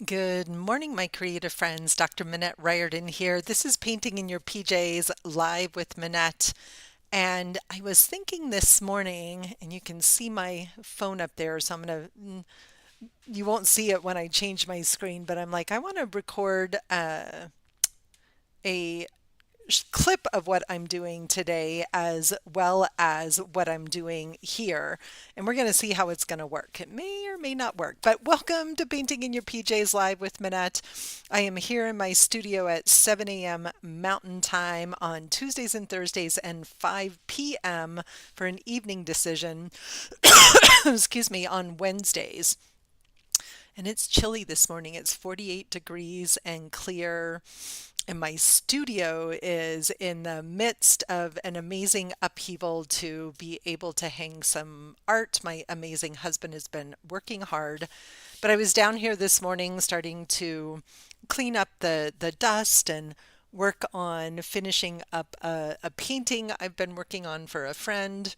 Good morning, my creative friends. Dr. Minette Riordan here. This is Painting in Your PJs live with Minette. And I was thinking this morning, and you can see my phone up there, so you won't see it when I change my screen, but I'm like, I want to record a clip of what I'm doing today as well as what I'm doing here. And we're going to see how it's going to work. It may or may not work, but welcome to Painting in Your PJs Live with Minette. I am here in my studio at 7 a.m. Mountain Time on Tuesdays and Thursdays and 5 p.m. for an evening decision, excuse me, on Wednesdays. And it's chilly this morning. It's 48 degrees and clear. And my studio is in the midst of an amazing upheaval to be able to hang some art. My amazing husband has been working hard. But I was down here this morning starting to clean up the dust and work on finishing up a painting I've been working on for a friend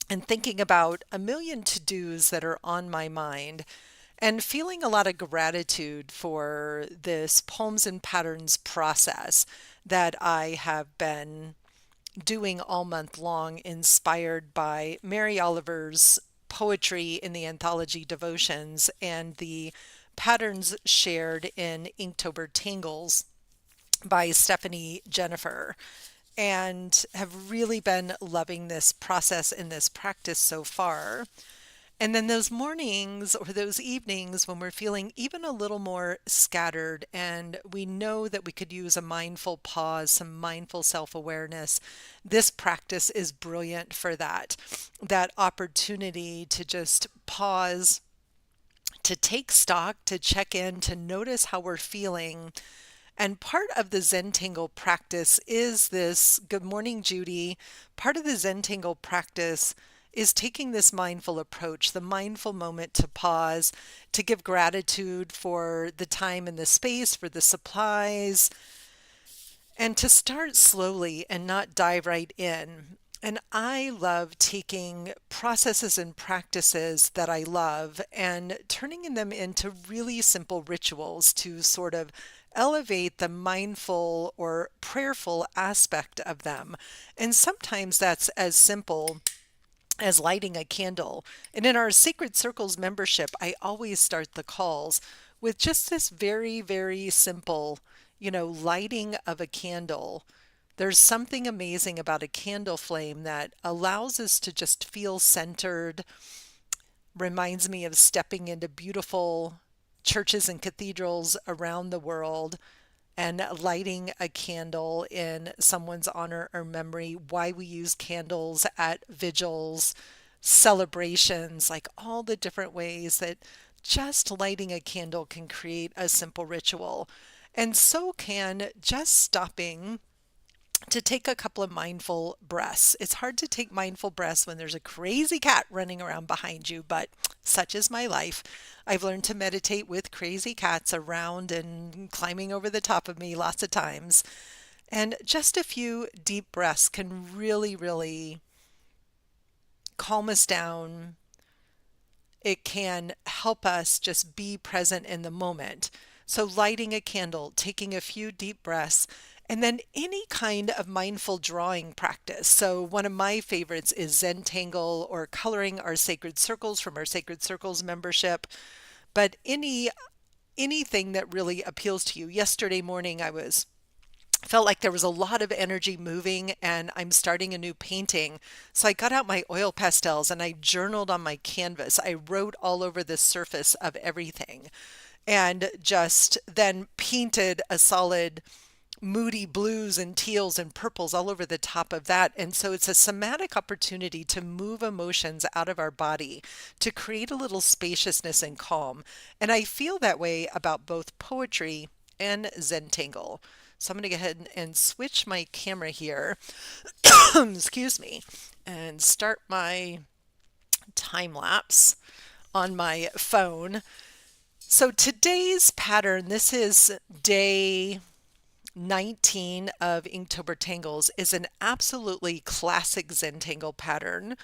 and thinking about a million to-dos that are on my mind and feeling a lot of gratitude for this poems and patterns process that I have been doing all month long, inspired by Mary Oliver's poetry in the anthology Devotions and the patterns shared in Inktober Tangles by Stephanie Jennifer, and have really been loving this process and this practice so far. And then those mornings or those evenings when we're feeling even a little more scattered and we know that we could use a mindful pause, some mindful self-awareness, this practice is brilliant for that. That opportunity to just pause, to take stock, to check in, to notice how we're feeling. And part of the Zentangle practice is this, good morning, Judy. Part of the Zentangle practice is taking this mindful approach, the mindful moment to pause, to give gratitude for the time and the space, for the supplies, and to start slowly and not dive right in. And I love taking processes and practices that I love and turning them into really simple rituals to sort of elevate the mindful or prayerful aspect of them. And sometimes that's as simple as lighting a candle. And in our Sacred Circles membership, I always start the calls with just this very, very simple, lighting of a candle. There's something amazing about a candle flame that allows us to just feel centered, reminds me of stepping into beautiful churches and cathedrals around the world and lighting a candle in someone's honor or memory, why we use candles at vigils, celebrations, like all the different ways that just lighting a candle can create a simple ritual. And so can just stopping to take a couple of mindful breaths. It's hard to take mindful breaths when there's a crazy cat running around behind you, but such is my life. I've learned to meditate with crazy cats around and climbing over the top of me lots of times. And just a few deep breaths can really, really calm us down. It can help us just be present in the moment. So lighting a candle, taking a few deep breaths, and then any kind of mindful drawing practice. So one of my favorites is Zentangle or coloring our sacred circles from our Sacred Circles membership. But anything that really appeals to you. Yesterday morning I was felt like there was a lot of energy moving and I'm starting a new painting. So I got out my oil pastels and I journaled on my canvas. I wrote all over the surface of everything and just then painted a solid moody blues and teals and purples all over the top of that. And so it's a somatic opportunity to move emotions out of our body, to create a little spaciousness and calm. And I feel that way about both poetry and Zentangle. So I'm going to go ahead and switch my camera here, excuse me, and start my time lapse on my phone. So today's pattern, this is day 19 of Inktober Tangles, is an absolutely classic Zentangle pattern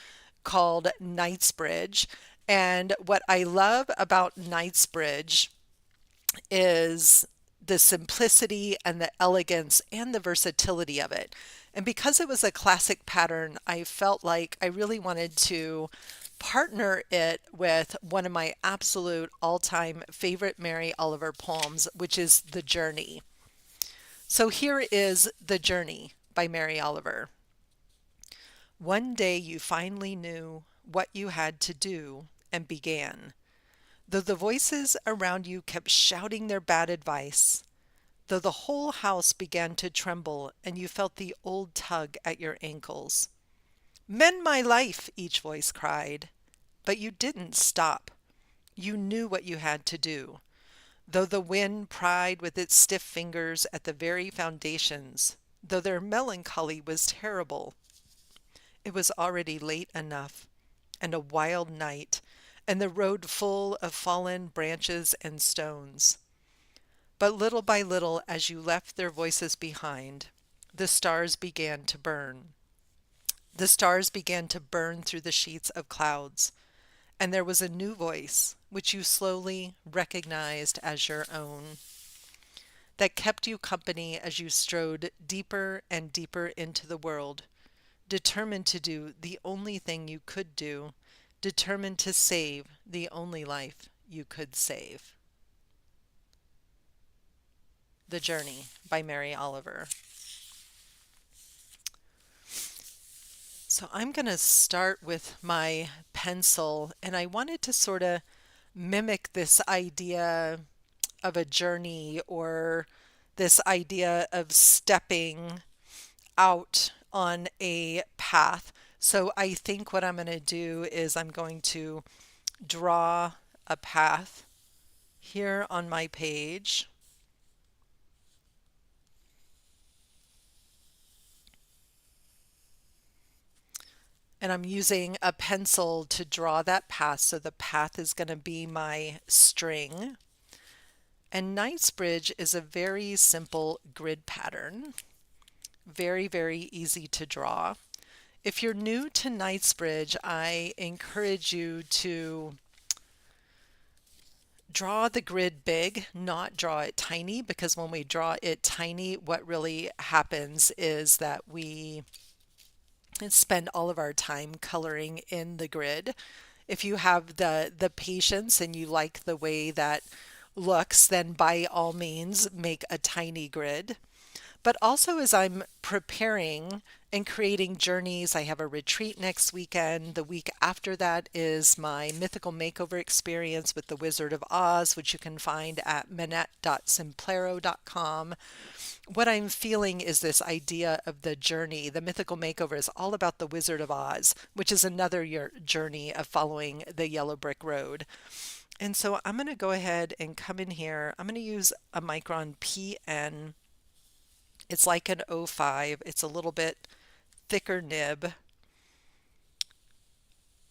called Knightsbridge. And what I love about Knightsbridge is the simplicity and the elegance and the versatility of it. And because it was a classic pattern, I felt like I really wanted to partner it with one of my absolute all-time favorite Mary Oliver poems, which is The Journey. So here is The Journey by Mary Oliver. One day you finally knew what you had to do and began. Though the voices around you kept shouting their bad advice, though the whole house began to tremble and you felt the old tug at your ankles. Mend my life, each voice cried. But you didn't stop. You knew what you had to do. Though the wind pried with its stiff fingers at the very foundations, though their melancholy was terrible, it was already late enough, and a wild night, and the road full of fallen branches and stones. But little by little, as you left their voices behind, the stars began to burn. The stars began to burn through the sheets of clouds, and there was a new voice, which you slowly recognized as your own, that kept you company as you strode deeper and deeper into the world, determined to do the only thing you could do, determined to save the only life you could save. The Journey by Mary Oliver. So I'm going to start with my pencil, and I wanted to sort of mimic this idea of a journey, or this idea of stepping out on a path. So I think what I'm going to do is I'm going to draw a path here on my page. And I'm using a pencil to draw that path. So the path is going to be my string. And Knightsbridge is a very simple grid pattern. Very, very easy to draw. If you're new to Knightsbridge, I encourage you to draw the grid big, not draw it tiny, because when we draw it tiny, what really happens is that we spend all of our time coloring in the grid. If you have the patience and you like the way that looks, then by all means make a tiny grid. But also, as I'm preparing and creating journeys, I have a retreat next weekend. The week after that is my mythical makeover experience with the Wizard of Oz, which you can find at minette.simplero.com. What I'm feeling is this idea of the journey. The mythical makeover is all about the Wizard of Oz, which is another journey of following the yellow brick road. And so I'm going to go ahead and come in here. I'm going to use a Micron PN. It's like an 05. It's a little bit thicker nib.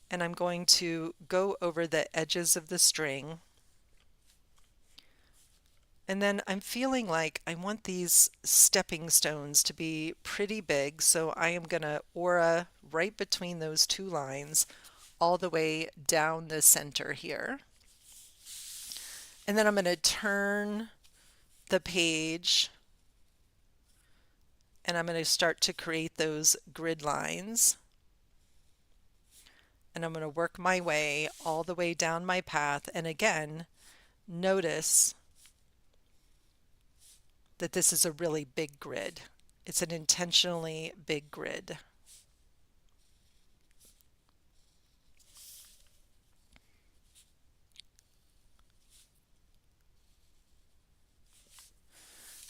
And I'm going to go over the edges of the string. And then I'm feeling like I want these stepping stones to be pretty big, so I am going to aura right between those two lines all the way down the center here. And then I'm going to turn the page and I'm going to start to create those grid lines. And I'm going to work my way all the way down my path. And again, notice that this is a really big grid. It's an intentionally big grid.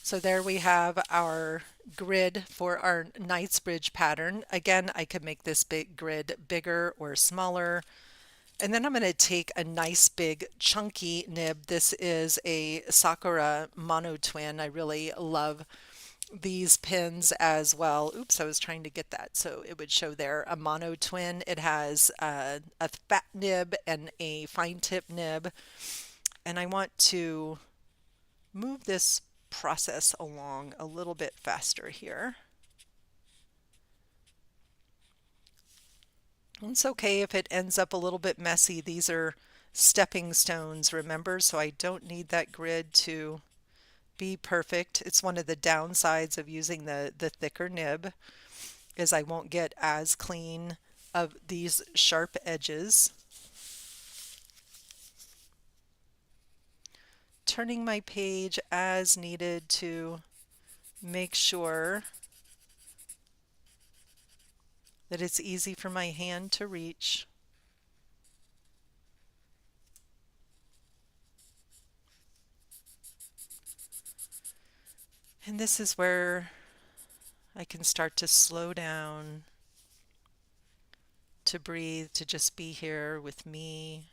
So there we have our grid for our Knightsbridge pattern. Again, I could make this big grid bigger or smaller. And then I'm going to take a nice big chunky nib. This is a Sakura mono twin. I really love these pins as well. Oops, I was trying to get that so it would show there. A mono twin. It has a fat nib and a fine tip nib. And I want to move this process along a little bit faster here. It's okay if it ends up a little bit messy. These are stepping stones, remember? So I don't need that grid to be perfect. It's one of the downsides of using the thicker nib is I won't get as clean of these sharp edges. Turning my page as needed to make sure that it's easy for my hand to reach. And this is where I can start to slow down, to breathe, to just be here with me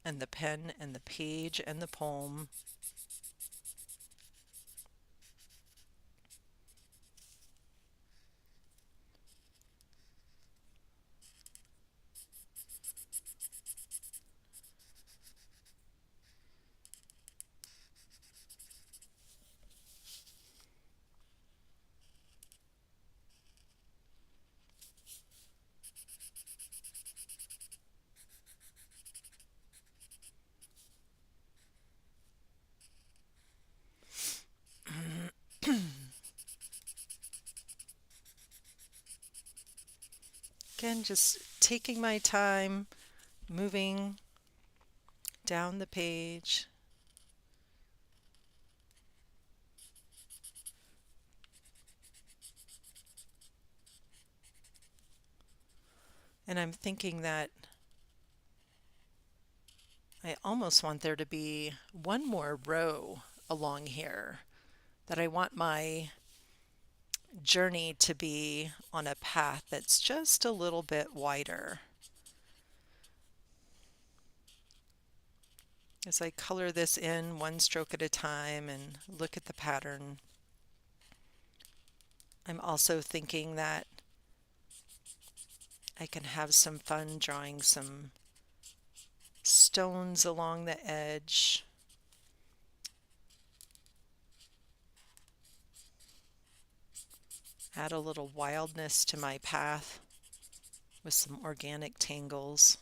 and the pen and the page and the poem. Again, just taking my time, moving down the page. And I'm thinking that I almost want there to be one more row along here, that I want my journey to be on a path that's just a little bit wider. As I color this in one stroke at a time and look at the pattern, I'm also thinking that I can have some fun drawing some stones along the edge. Add a little wildness to my path with some organic tangles.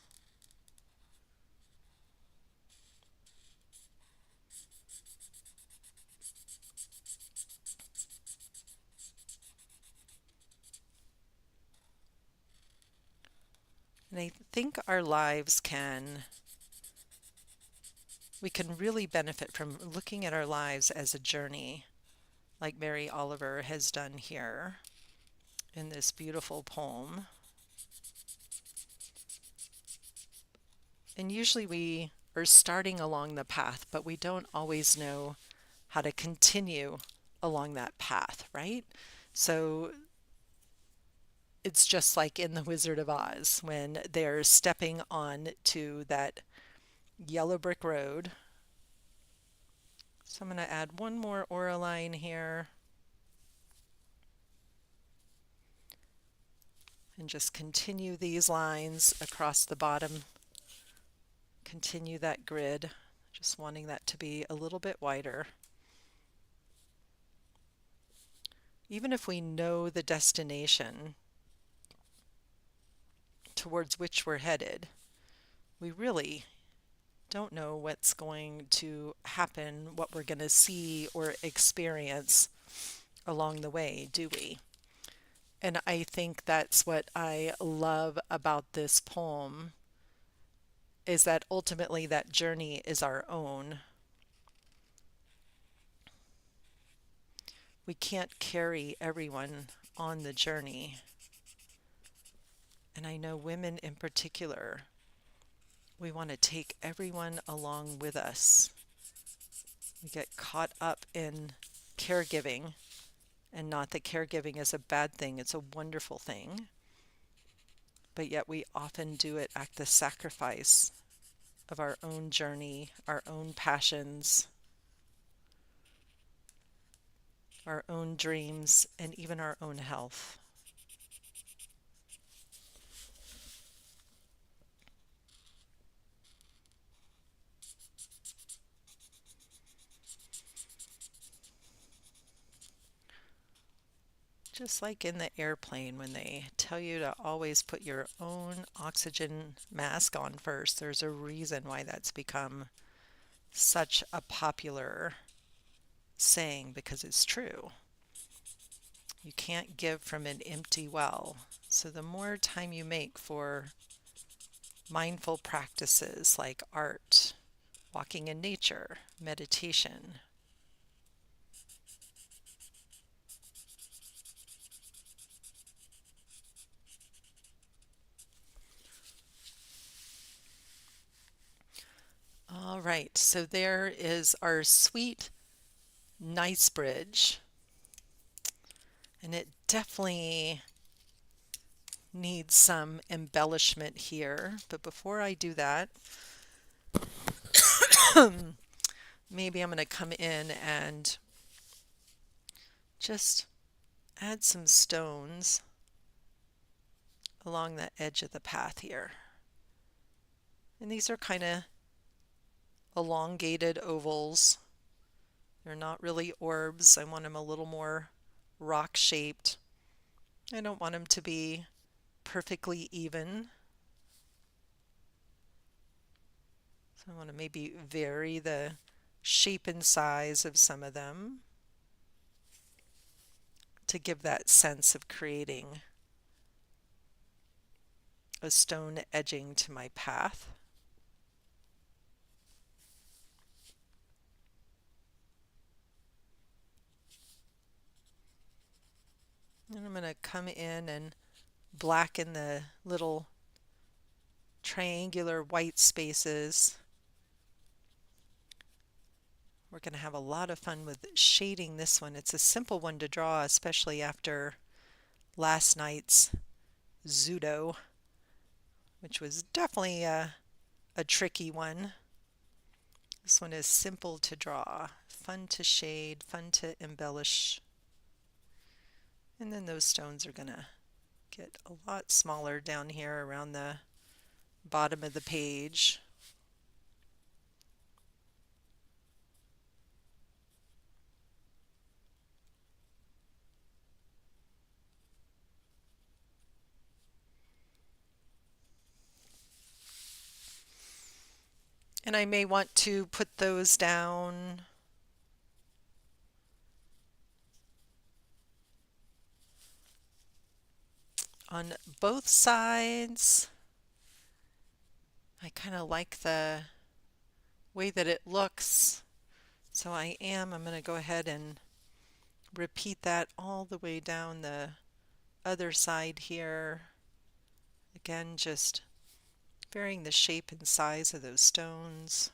And I think our lives we can really benefit from looking at our lives as a journey, like Mary Oliver has done here in this beautiful poem. And usually we are starting along the path, but we don't always know how to continue along that path, right? So it's just like in The Wizard of Oz when they're stepping on to that yellow brick road. So I'm going to add one more aura line here. And just continue these lines across the bottom. Continue that grid, just wanting that to be a little bit wider. Even if we know the destination towards which we're headed, we really don't know what's going to happen, what we're going to see or experience along the way, do we? And I think that's what I love about this poem, is that ultimately that journey is our own. We can't carry everyone on the journey. And I know women in particular, we want to take everyone along with us. We get caught up in caregiving, and not that caregiving is a bad thing, it's a wonderful thing. But yet we often do it at the sacrifice of our own journey, our own passions, our own dreams, and even our own health. Just like in the airplane when they tell you to always put your own oxygen mask on first, there's a reason why that's become such a popular saying, because it's true. You can't give from an empty well. So the more time you make for mindful practices like art, walking in nature, meditation, all right, so there is our sweet Knightsbridge, and it definitely needs some embellishment here. But before I do that, maybe I'm going to come in and just add some stones along the edge of the path here. And these are kind of elongated ovals. They're not really orbs. I want them a little more rock shaped. I don't want them to be perfectly even. So I want to maybe vary the shape and size of some of them to give that sense of creating a stone edging to my path. And I'm going to come in and blacken the little triangular white spaces. We're going to have a lot of fun with shading this one. It's a simple one to draw, especially after last night's Zudo, which was definitely a tricky one. This one is simple to draw, fun to shade, fun to embellish. And then those stones are going to get a lot smaller down here around the bottom of the page. And I may want to put those down on both sides. I kind of like the way that it looks. So I'm going to go ahead and repeat that all the way down the other side here. Again, just varying the shape and size of those stones.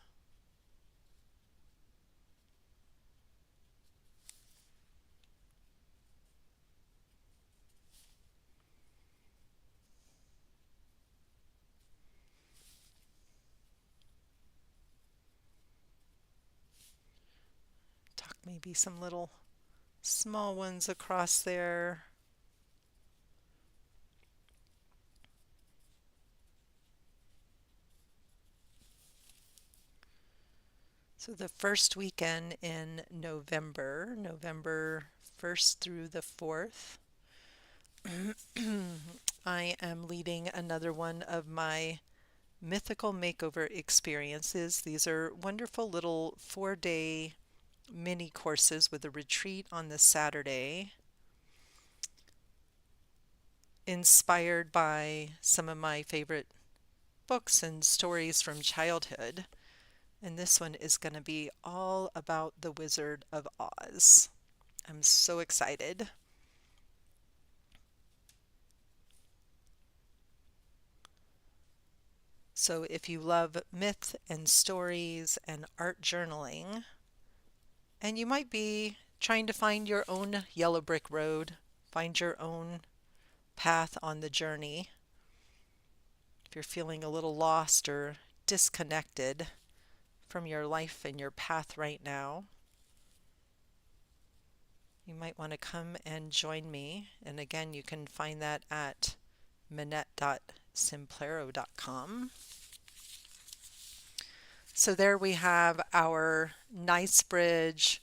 Tuck maybe some little small ones across there. So the first weekend in November, November 1st through the 4th, I am leading another one of my mythical makeover experiences. These are wonderful little 4-day mini courses with a retreat on the Saturday, inspired by some of my favorite books and stories from childhood. And this one is going to be all about the Wizard of Oz. I'm so excited. So if you love myth and stories and art journaling, and you might be trying to find your own yellow brick road, find your own path on the journey, if you're feeling a little lost or disconnected from your life and your path right now, you might want to come and join me. And again, you can find that at minette.simplero.com. So there we have our Knightsbridge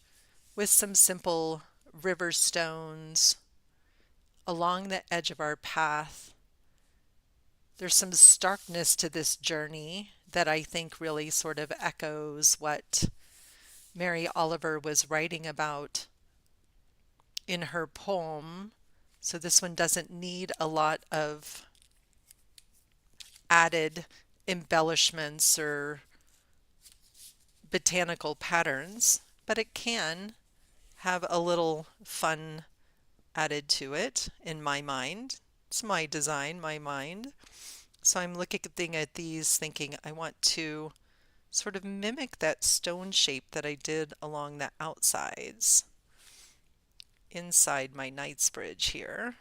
with some simple river stones along the edge of our path. There's some starkness to this journey that I think really sort of echoes what Mary Oliver was writing about in her poem. So this one doesn't need a lot of added embellishments or botanical patterns, but it can have a little fun added to it in my mind. It's my design, my mind. So I'm looking at these thinking I want to sort of mimic that stone shape that I did along the outsides inside my Knightsbridge here.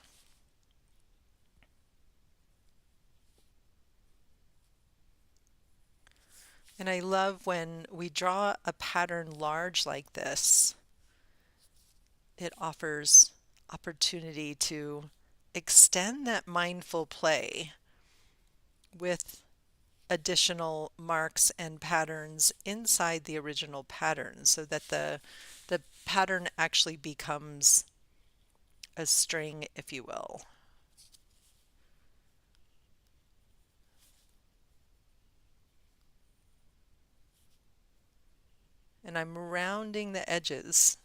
And I love when we draw a pattern large like this, it offers opportunity to extend that mindful play with additional marks and patterns inside the original pattern so that the pattern actually becomes a string, if you will. And I'm rounding the edges,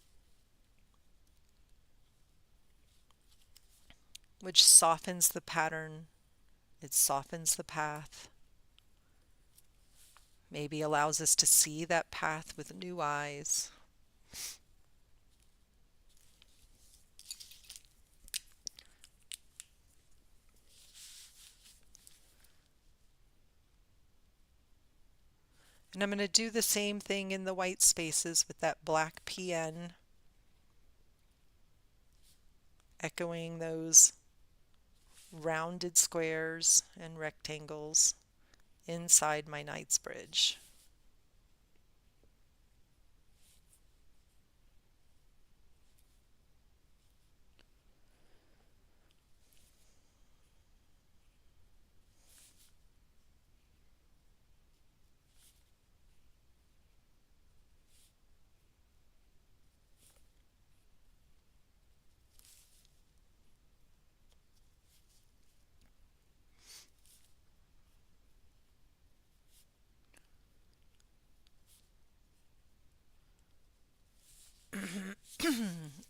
which softens the pattern. It softens the path. Maybe allows us to see that path with new eyes. And I'm going to do the same thing in the white spaces with that black PN, echoing those rounded squares and rectangles inside my Knightsbridge.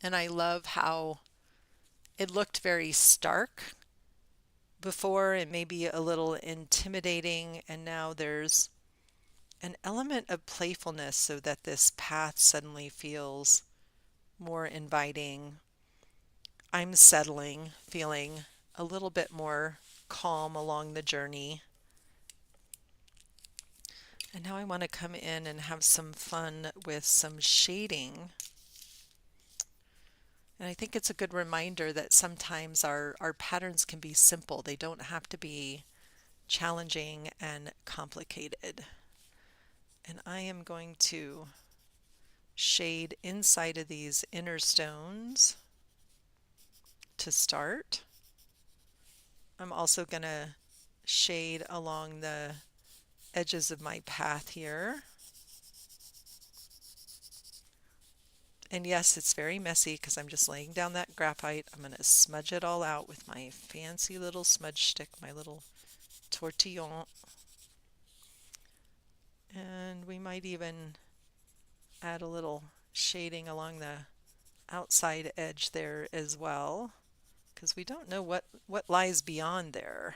And I love how it looked very stark before and maybe a little intimidating, and now there's an element of playfulness so that this path suddenly feels more inviting. I'm settling, feeling a little bit more calm along the journey. And now I want to come in and have some fun with some shading. And I think it's a good reminder that sometimes our patterns can be simple. They don't have to be challenging and complicated. And I am going to shade inside of these inner stones to start. I'm also going to shade along the edges of my path here. And yes, it's very messy because I'm just laying down that graphite. I'm going to smudge it all out with my fancy little smudge stick, my little tortillon. And we might even add a little shading along the outside edge there as well, because we don't know what lies beyond there.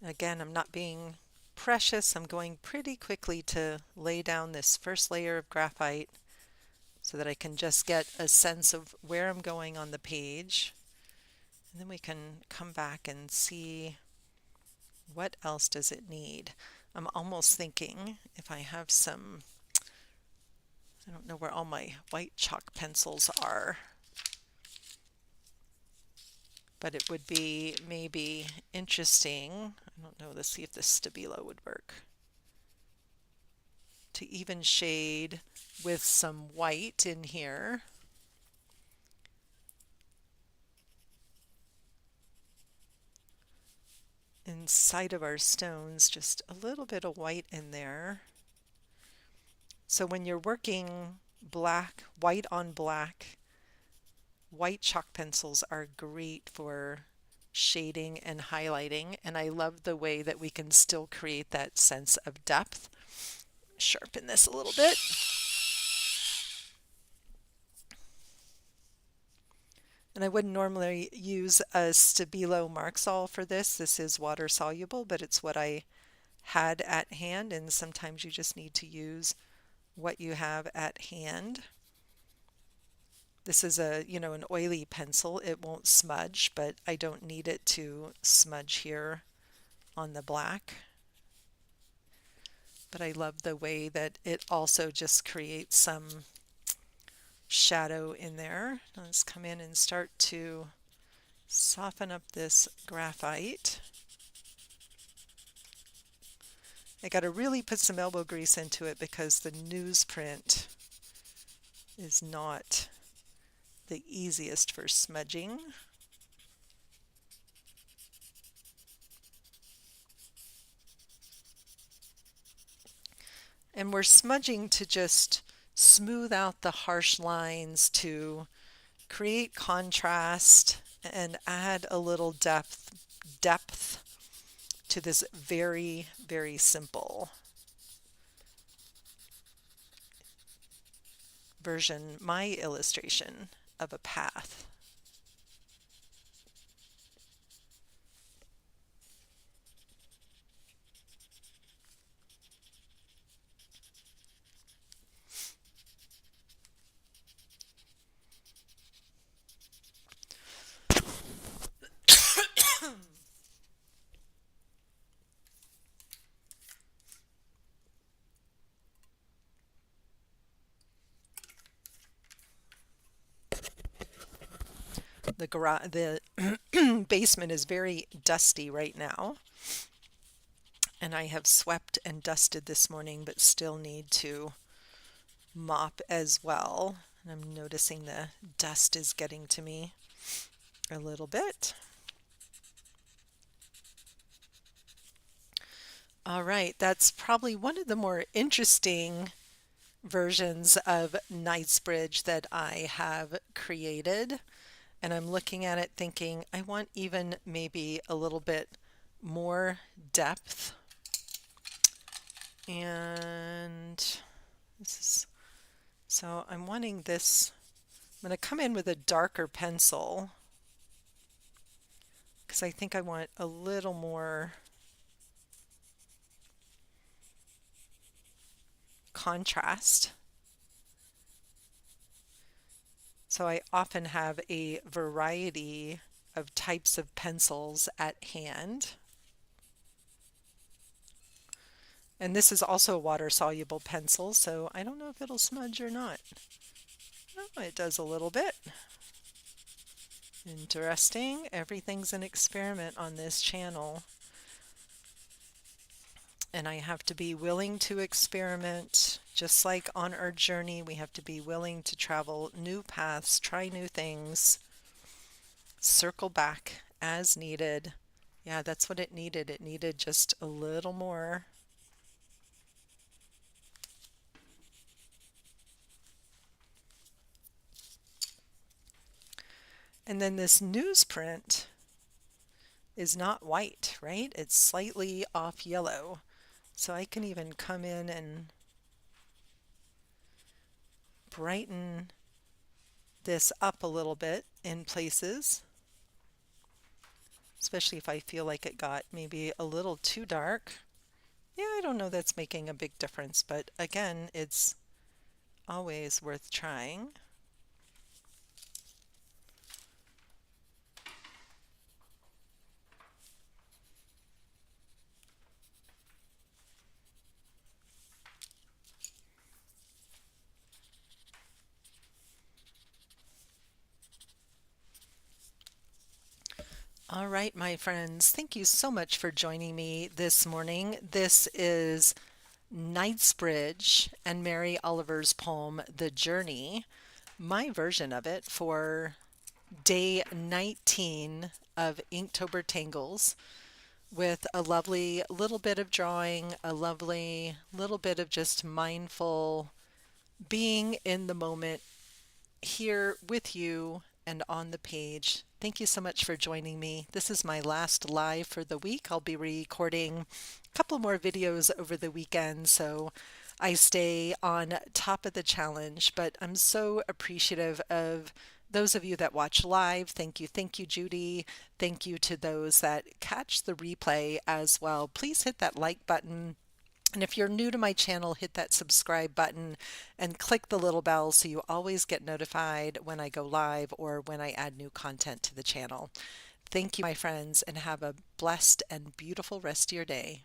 Again, I'm not being precious. I'm going pretty quickly to lay down this first layer of graphite so that I can just get a sense of where I'm going on the page. And then we can come back and see what else does it need. I'm almost thinking if I have some, I don't know where all my white chalk pencils are, but it would be maybe interesting, I don't know, let's see if the Stabilo would work, to even shade with some white in here. inside of our stones, just a little bit of white in there. So when you're working white on black, white chalk pencils are great for shading and highlighting, and I love the way that we can still create that sense of depth. Sharpen this a little bit. And I wouldn't normally use a Stabilo Marxol for this. This is water soluble, but it's what I had at hand, and sometimes you just need to use what you have at hand. This is an oily pencil. It won't smudge, but I don't need it to smudge here on the black. But I love the way that it also just creates some shadow in there. Let's come in and start to soften up this graphite. I got to really put some elbow grease into it because the newsprint is not the easiest for smudging. And we're smudging to just smooth out the harsh lines, to create contrast and add a little depth to this very, very simple version, my illustration of a path. The basement is very dusty right now, and I have swept and dusted this morning, but still need to mop as well. And I'm noticing the dust is getting to me a little bit. All right, that's probably one of the more interesting versions of Knightsbridge that I have created. And I'm looking at it thinking I want even maybe a little bit more depth. And so I'm wanting this. I'm going to come in with a darker pencil because I think I want a little more contrast. So I often have a variety of types of pencils at hand. And this is also a water-soluble pencil, so I don't know if it'll smudge or not. Oh, it does a little bit. Interesting. Everything's an experiment on this channel. And I have to be willing to experiment. Just like on our journey, we have to be willing to travel new paths, try new things, circle back as needed. Yeah, that's what it needed. It needed just a little more. And then this newsprint is not white, right? It's slightly off yellow. So I can even come in and brighten this up a little bit in places, especially if I feel like it got maybe a little too dark. Yeah, I don't know that's making a big difference, but again, it's always worth trying. All right, my friends, thank you so much for joining me this morning. This is Knightsbridge and Mary Oliver's poem, The Journey, my version of it for day 19 of Inktober Tangles, with a lovely little bit of drawing, a lovely little bit of just mindful being in the moment here with you and on the page. Thank you so much for joining me. This is my last live for the week. I'll be recording a couple more videos over the weekend, so I stay on top of the challenge. But I'm so appreciative of those of you that watch live. Thank you. Thank you, Judy. Thank you to those that catch the replay as well. Please hit that like button. And if you're new to my channel, hit that subscribe button and click the little bell so you always get notified when I go live or when I add new content to the channel. Thank you, my friends, and have a blessed and beautiful rest of your day.